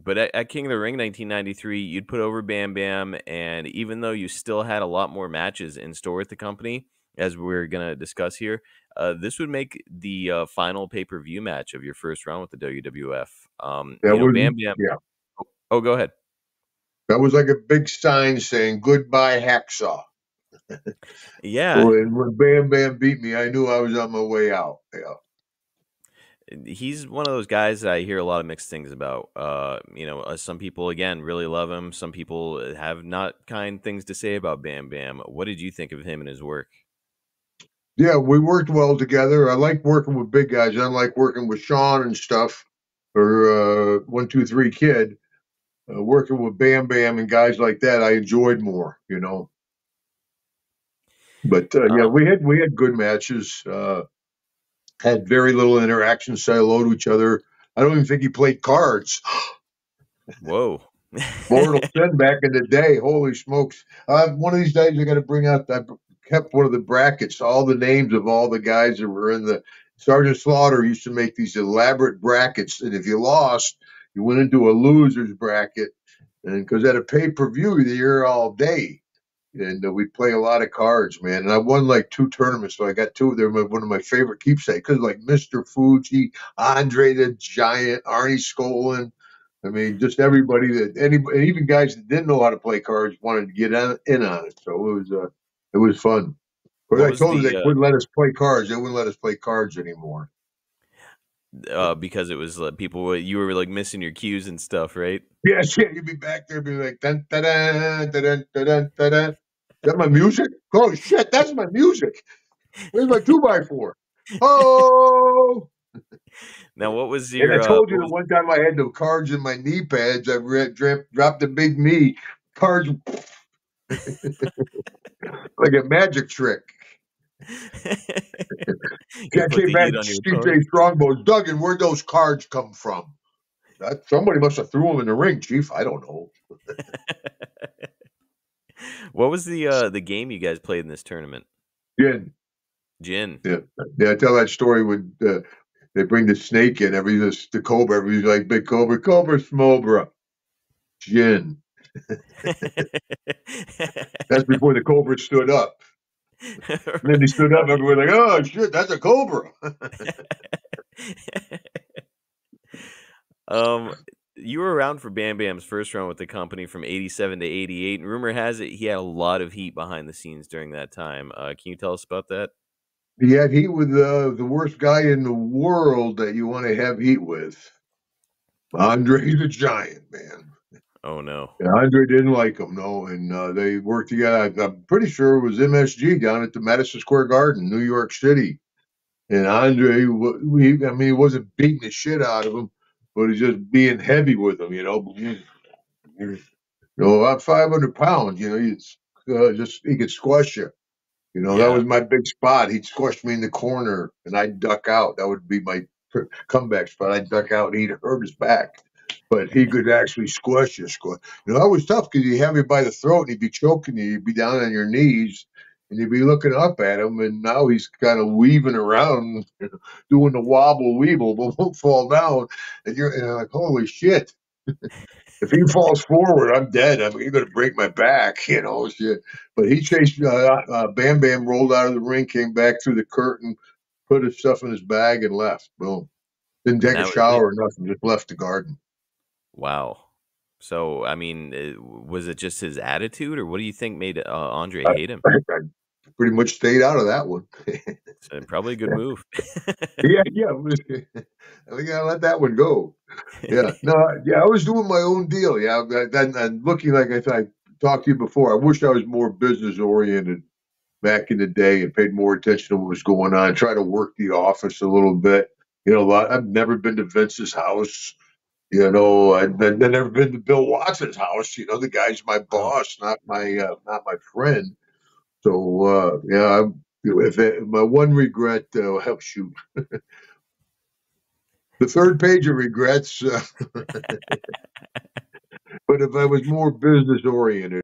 But at King of the Ring 1993, you'd put over Bam Bam, and even though you still had a lot more matches in store with the company, as we're gonna discuss here, this would make the final pay-per-view match of your first run with the WWF. That was, Bam Bam. yeah, Oh, go ahead. that was like a big sign saying goodbye, Hacksaw. Yeah, When Bam Bam beat me, I knew I was on my way out. Yeah. he's one of those guys that I hear a lot of mixed things about. Some people again really love him. Some people have not kind things to say about Bam Bam. What did you think of him and his work? Yeah, we worked well together. I like working with big guys. I like working with Sean and stuff, or 1, 2, 3 Kid. Working with Bam Bam and guys like that, I enjoyed more. But yeah, Uh, we had good matches. Had very little interaction. Say hello to each other. I don't even think he played cards. Whoa. Mortal Sin back in the day. Holy smokes! One of these days I got to bring out. I kept one of the brackets, all the names of all the guys that were in the. Sergeant Slaughter used to make these elaborate brackets, and if you lost, you went into a loser's bracket, and because at a pay-per-view, you're here all day, and we play a lot of cards, man. And I won like 2 tournaments, so I got two of them. One of my favorite keepsakes, because like Mr. Fuji, Andre the Giant, Arnie Skolin. I mean, just everybody even guys that didn't know how to play cards wanted to get in on it. So it was fun. But What I was told them the they wouldn't let us play cards. They wouldn't let us play cards anymore. because it was people you were like missing your cues and stuff, right? Yeah, shit, you'd be back there, be like, dun, dun, dun, dun, dun, dun, dun, dun, dun. Is that my music? Oh shit, that's my music. Where's my 2x4? Oh, Now, what was and I your told you that one time I had the cards in my knee pads. I dropped the big knee cards like a magic trick. you I put came the back heat to on your Steve opponent? Strongbow. Duggan, where'd those cards come from? Somebody must have threw them in the ring, Chief. I don't know. What was the game you guys played in this tournament? Gin. Gin. Yeah. Yeah, I tell that story when they bring the snake in. The cobra. Everybody's like, big cobra, cobra, smobra. Gin. That's before the cobra stood up. And then he stood up. Everybody like, oh shit, that's a cobra. um, you were around for Bam Bam's first run with the company from '87 to '88, and rumor has it he had a lot of heat behind the scenes during that time. Can you tell us about that? He had heat with the worst guy in the world that you want to have heat with. Andre the Giant, man. Oh no. Yeah, Andre didn't like him, no, and they worked together. I'm pretty sure it was MSG down at the Madison Square Garden, New York City. And Andre, I mean, he wasn't beating the shit out of him, but he's just being heavy with him. I'm 500 pounds. He's he could squash you. That Yeah. was my big spot. He'd squash me in the corner, and I'd duck out. That would be my comeback spot. I'd duck out, and he'd hurt his back. But he could actually squash you. That was tough because he'd have you by the throat, and he'd be choking you. You'd be down on your knees, and you'd be looking up at him. And now he's kind of weaving around, doing the wobble weeble, but won't fall down. And you're like, holy shit. If he falls forward, I'm dead. I mean, you're going to break my back, shit. But he chased, Bam Bam rolled out of the ring, came back through the curtain, put his stuff in his bag, and left. Boom. Didn't And take a that was it. shower or nothing, just left the garden. Wow. So, I mean, was it just his attitude, or what do you think made Andre I, hate him? I pretty much stayed out of that one. So, probably a good move. Yeah, yeah. I think I let that one go. Yeah, no, yeah. I was doing my own deal. Yeah, and looking like I talked to you before. I wish I was more business oriented back in the day and paid more attention to what was going on. Try to work the office a little bit. I've never been to Vince's house. I've never been to Bill Watson's house. The guy's my Oh, boss, not my friend. So yeah, my one regret helps you. The third page of regrets, but if I was more business oriented.